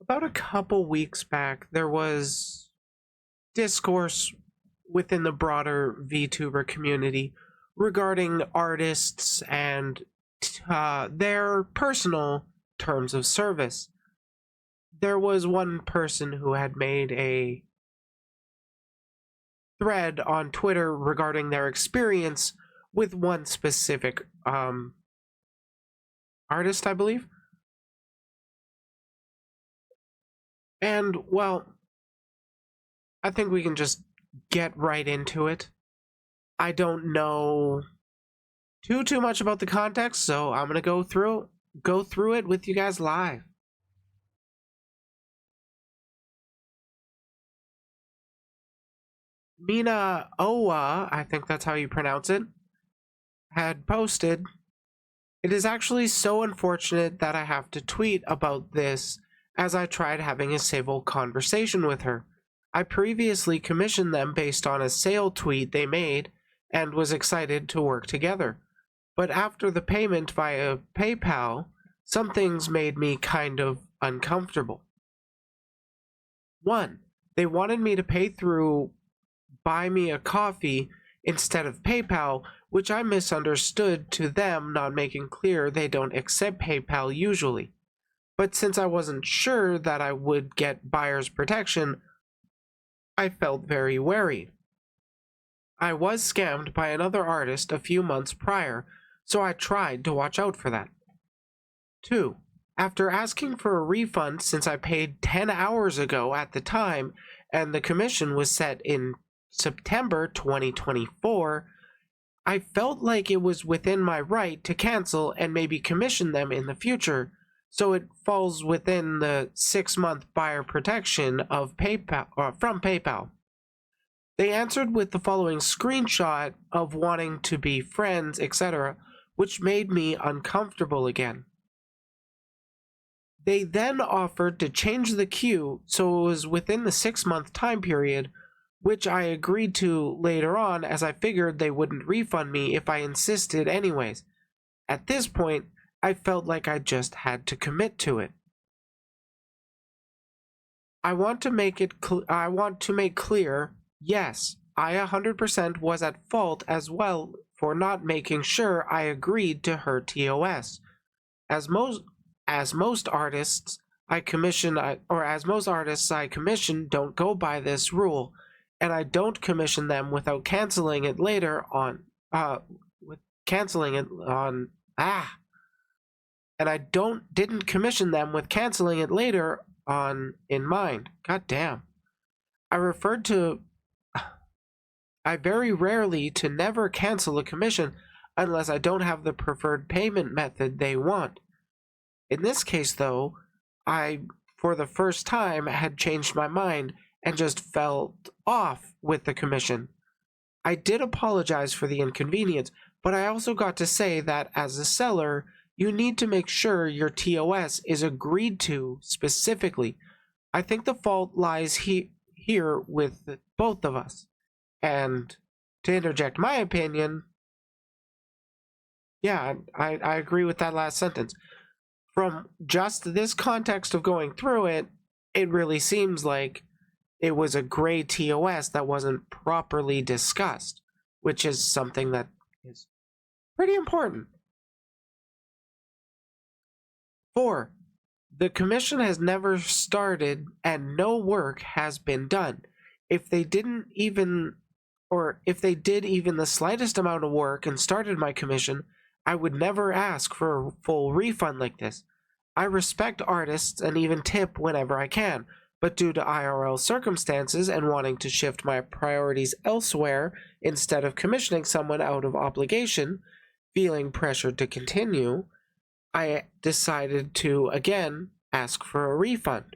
About a couple weeks back, there was discourse within the broader VTuber community regarding artists and their personal terms of service. There was one person who had made a thread on Twitter regarding their experience with one specific artist, I believe. And, well, I think we can just get right into it. I don't know too much about the context, so I'm gonna go through it with you guys live. Mina Owa, I think that's how you pronounce it, had posted, "It is actually so unfortunate that I have to tweet about this, as I tried having a civil conversation with her. I previously commissioned them based on a sale tweet they made and was excited to work together. But after the payment via PayPal, some things made me kind of uncomfortable. 1. They wanted me to pay through Buy Me a Coffee instead of PayPal, which I misunderstood to them not making clear they don't accept PayPal usually. But since I wasn't sure that I would get buyer's protection, I felt very wary. I was scammed by another artist a few months prior, so I tried to watch out for that. 2. After asking for a refund since I paid 10 hours ago at the time and the commission was set in September 2024, I felt like it was within my right to cancel and maybe commission them in the future, so it falls within the 6-month buyer protection of PayPal from PayPal. They answered with the following screenshot of wanting to be friends, etc., which made me uncomfortable again. They then offered to change the queue so it was within the 6-month time period, which I agreed to later on as I figured they wouldn't refund me if I insisted anyways. At this point, I felt like I just had to commit to it. I want to make clear, yes, I 100% was at fault as well for not making sure I agreed to her TOS. As most artists I commission don't go by this rule, and I don't commission them without canceling it later on. And I didn't commission them with canceling it later on in mind. God damn. I very rarely to never cancel a commission unless I don't have the preferred payment method they want. In this case, though, I, for the first time, had changed my mind and just felt off with the commission. I did apologize for the inconvenience, but I also got to say that as a seller, you need to make sure your TOS is agreed to specifically. I think the fault lies here with both of us. And to interject my opinion, yeah, I agree with that last sentence. From just this context of going through it, it really seems like it was a gray TOS that wasn't properly discussed, which is something that is pretty important. 4. The commission has never started and no work has been done. If they did even the slightest amount of work and started my commission, I would never ask for a full refund like this. I respect artists and even tip whenever I can, but due to IRL circumstances and wanting to shift my priorities elsewhere instead of commissioning someone out of obligation, feeling pressured to continue, I decided to, again, ask for a refund.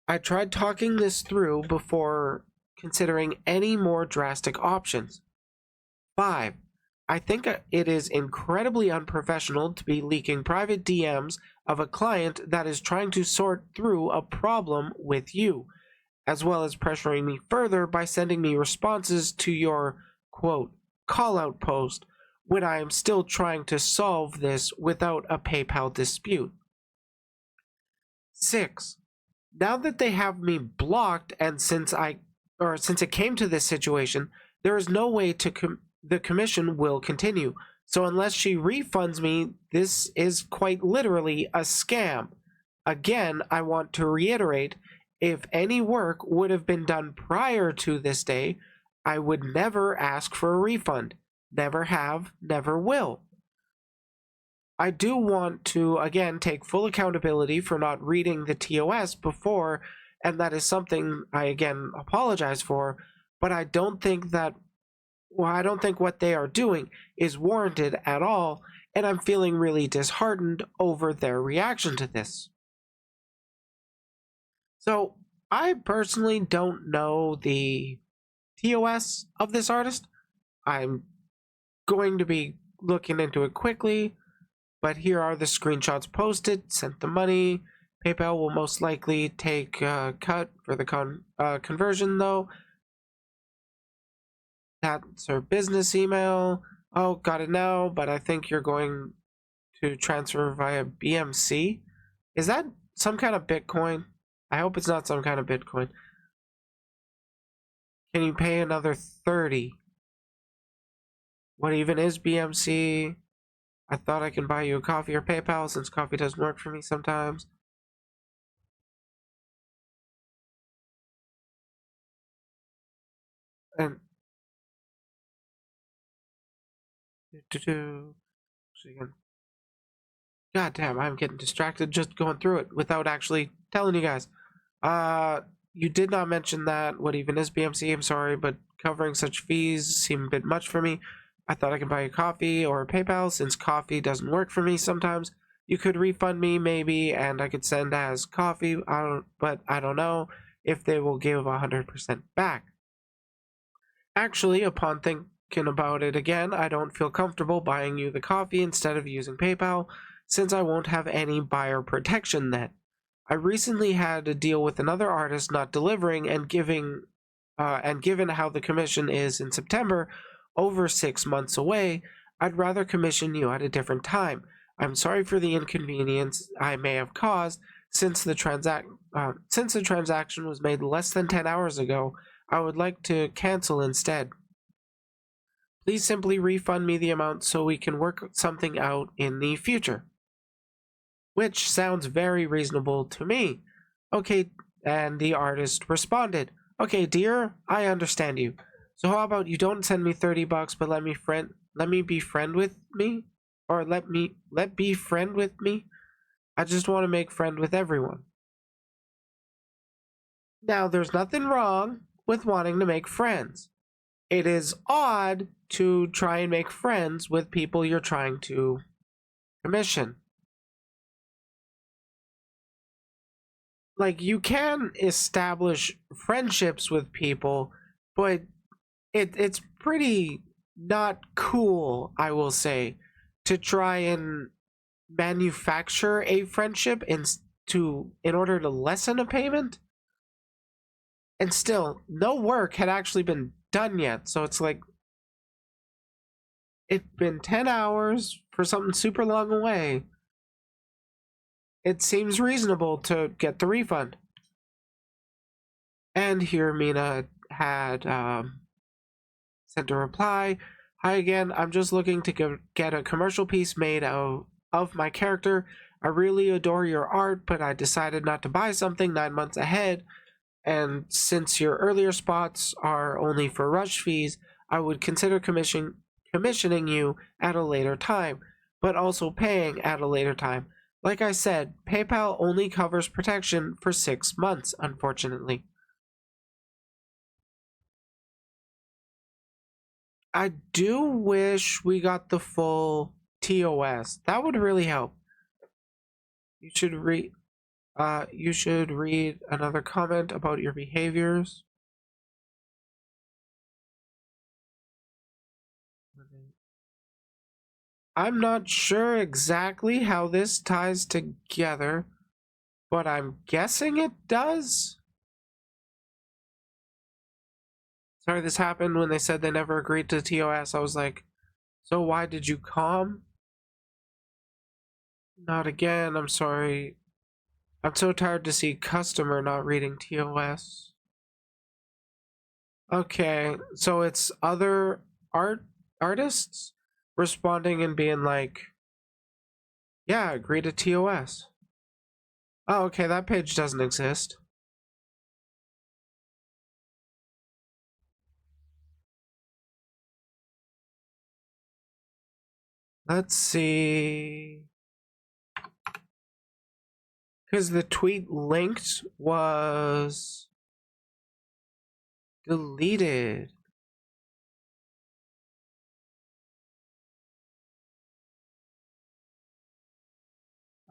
I tried talking this through before considering any more drastic options. 5. I think it is incredibly unprofessional to be leaking private DMs of a client that is trying to sort through a problem with you, as well as pressuring me further by sending me responses to your, quote, call-out post when I am still trying to solve this without a PayPal dispute. 6. Now that they have me blocked, and since it came to this situation, there is no way to the commission will continue. So unless she refunds me, this is quite literally a scam. Again, I want to reiterate, if any work would have been done prior to this day, I would never ask for a refund. Never have, never will. I do want to, again, take full accountability for not reading the TOS before, and that is something I, again, apologize for, but I don't think what they are doing is warranted at all, and I'm feeling really disheartened over their reaction to this. So, I personally don't know the TOS of this artist. I'm going to be looking into it quickly, but here are the screenshots posted. Sent the money. PayPal will most likely take a cut for the conversion, though. That's her business email. Oh, got it now, but I think you're going to transfer via BMC. Is that some kind of Bitcoin? I hope it's not some kind of Bitcoin. Can you pay another 30? What even is BMC? I thought I can buy you a coffee or PayPal since coffee doesn't work for me sometimes. And God damn, I'm getting distracted just going through it without actually telling you guys. You did not mention that. What even is BMC? I'm sorry, but covering such fees seem a bit much for me. I thought I could buy you coffee or PayPal since coffee doesn't work for me sometimes. You could refund me maybe, and I could send as coffee. But I don't know if they will give 100% back. Actually, upon thinking about it again, I don't feel comfortable buying you the coffee instead of using PayPal, since I won't have any buyer protection then. I recently had a deal with another artist not delivering, and given how the commission is in September, over 6 months away, I'd rather commission you at a different time. I'm sorry for the inconvenience I may have caused since the transaction was made less than 10 hours ago. I would like to cancel instead. Please simply refund me the amount so we can work something out in the future. Which sounds very reasonable to me. Okay, and the artist responded, okay, dear, I understand you. So how about you don't send me $30, but let me be friend with me? Or let be friend with me? I just want to make friend with everyone. Now, there's nothing wrong with wanting to make friends. It is odd to try and make friends with people you're trying to commission. Like, you can establish friendships with people, but it's pretty not cool, I will say, to try and manufacture a friendship in order to lessen a payment. And still, no work had actually been done yet, so it's like, it's been 10 hours for something super long away. It seems reasonable to get the refund. And here Mina had sent a reply. Hi again, I'm just looking to get a commercial piece made of my character. I really adore your art, but I decided not to buy something 9 months ahead. And since your earlier spots are only for rush fees, I would consider commissioning you at a later time, but also paying at a later time. Like I said, PayPal only covers protection for 6 months, unfortunately. I do wish we got the full TOS. That would really help. You should read another comment about your behaviors. I'm not sure exactly how this ties together, but I'm guessing it does. Sorry, this happened when they said they never agreed to TOS. I was like, so why did you come? Not again, I'm sorry. I'm so tired to see customer not reading TOS. Okay, so it's other artists responding and being like, yeah, agree to TOS. Oh, okay, that page doesn't exist. Let's see. Because the tweet linked was deleted.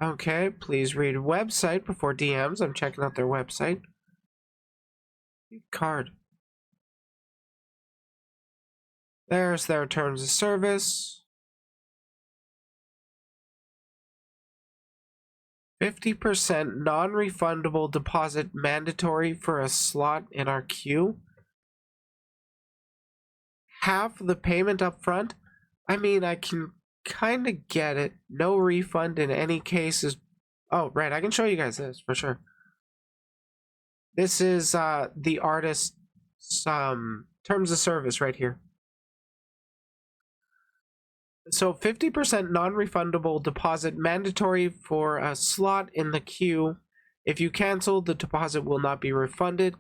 Okay, please read website before DMs. I'm checking out their website. Card. There's their terms of service. 50% non-refundable deposit mandatory for a slot in our queue. Half the payment up front. I mean, I can kind of get it. No refund in any case is... Oh, right. I can show you guys this for sure. This is the artist's terms of service right here. So 50% non-refundable deposit mandatory for a slot in the queue. If you cancel, the deposit will not be refunded.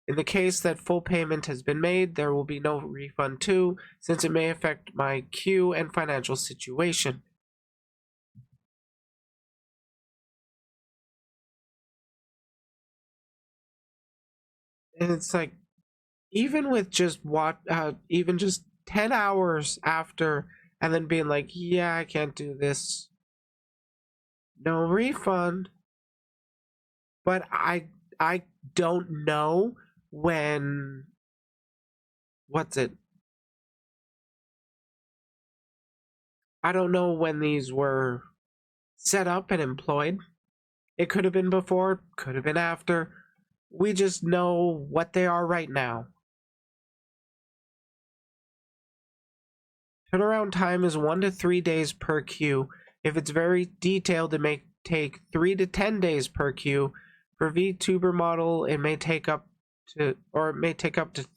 In the case that full payment has been made, there will be no refund too, since it may affect my queue and financial situation. And it's like, even with just even just 10 hours after, and then being like, yeah, I can't do this, no refund. But I don't know when, what's it? I don't know when these were set up and employed. It could have been before, could have been after. We just know what they are right now. Turnaround time is 1 to 3 days per queue. If it's very detailed, it may take 3 to 10 days per queue. For Vtuber model, it may take up to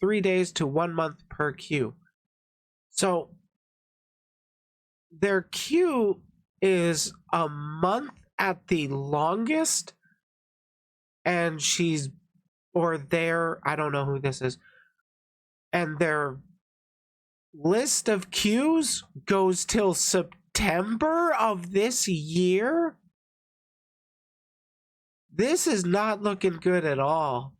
3 days to 1 month per queue. So their queue is a month at the longest, and I don't know who this is, and their list of queues goes till September of this year. This is not looking good at all.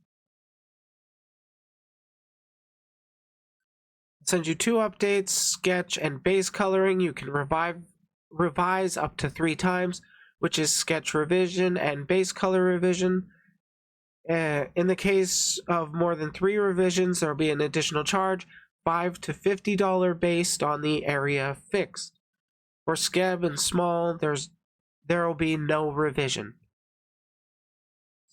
Send you 2 updates, sketch and base coloring. You can revise up to 3 times, which is sketch revision and base color revision. In the case of more than 3 revisions, there will be an additional charge, $5 to $50 based on the area fixed. For Skeb and small, there will be no revision.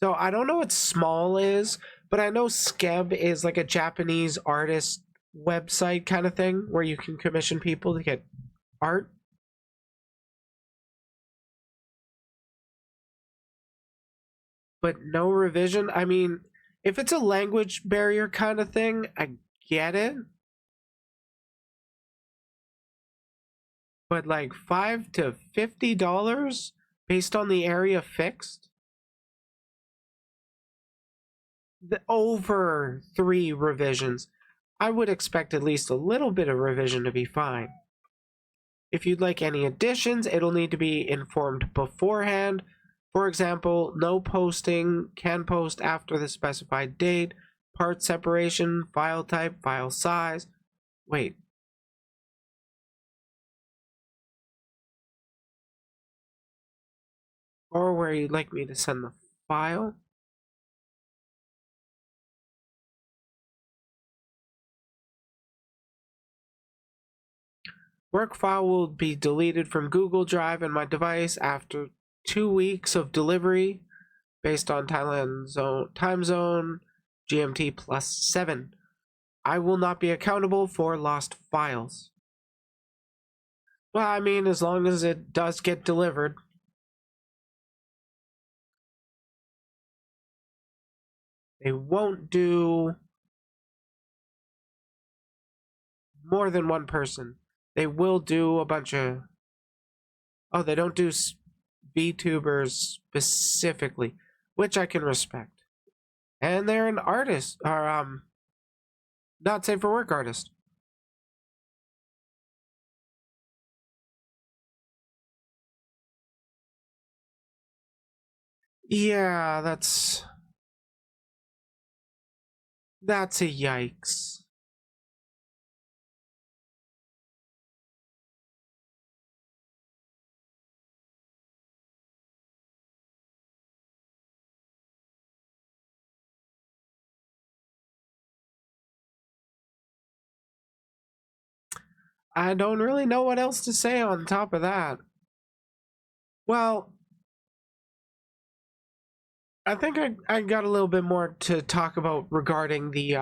So I don't know what small is, but I know Skeb is like a Japanese artist website kind of thing where you can commission people to get art. But no revision. I mean, if it's a language barrier kind of thing, I get it. But like $5 to $50 based on the area fixed? Over 3 revisions. I would expect at least a little bit of revision to be fine. If you'd like any additions, it'll need to be informed beforehand. For example, no posting, can post after the specified date, part separation, file type, file size. Wait. Or where you'd like me to send the file. Work file will be deleted from Google Drive and my device after 2 weeks of delivery based on time zone GMT +7. I will not be accountable for lost files. Well, I mean, as long as it does get delivered. They won't do more than one person. They will do a bunch of... Oh, they don't do VTubers specifically, which I can respect. And they're an artist, or not safe for work artist. Yeah, that's a yikes. I don't really know what else to say on top of that. Well, I think I got a little bit more to talk about regarding the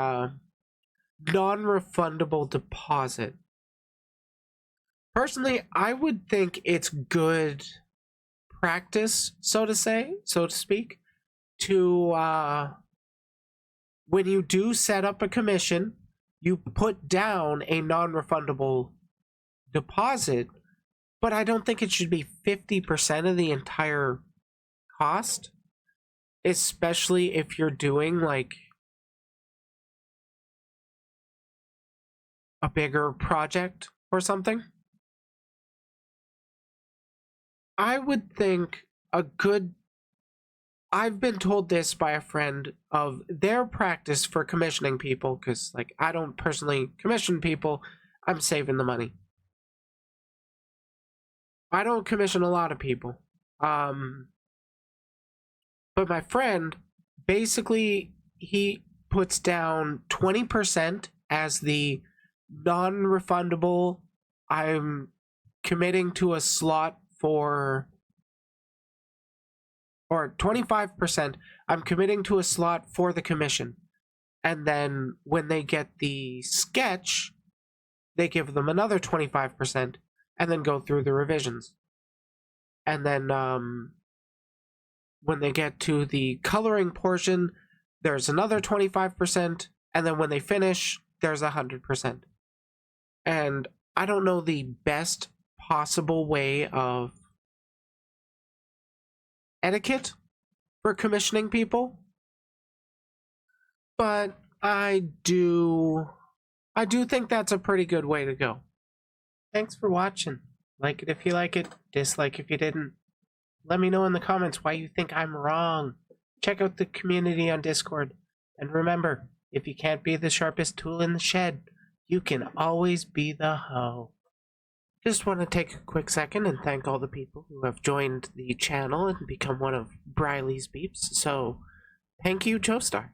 non-refundable deposit. Personally, I would think it's good practice, so to speak, to when you do set up a commission, you put down a non-refundable deposit, but I don't think it should be 50% of the entire cost, especially if you're doing like a bigger project or something. I would think a good... I've been told this by a friend of their practice for commissioning people, because like I don't personally commission people, I'm saving the money. I don't commission a lot of people. But my friend, basically, he puts down 20% as the non-refundable. I'm committing to a slot for... Or 25%, I'm committing to a slot for the commission. And then when they get the sketch, they give them another 25% and then go through the revisions. And then when they get to the coloring portion, there's another 25%. And then when they finish, there's 100%. And I don't know the best possible way of etiquette for commissioning people, but I do think that's a pretty good way to go. Thanks for watching. Like it if you like it, dislike if you didn't. Let me know in the comments why you think I'm wrong. Check out the community on Discord, and remember, if you can't be the sharpest tool in the shed, you can always be the hoe. Just want to take a quick second and thank all the people who have joined the channel and become one of Briley's beeps. So, thank you, Joestar.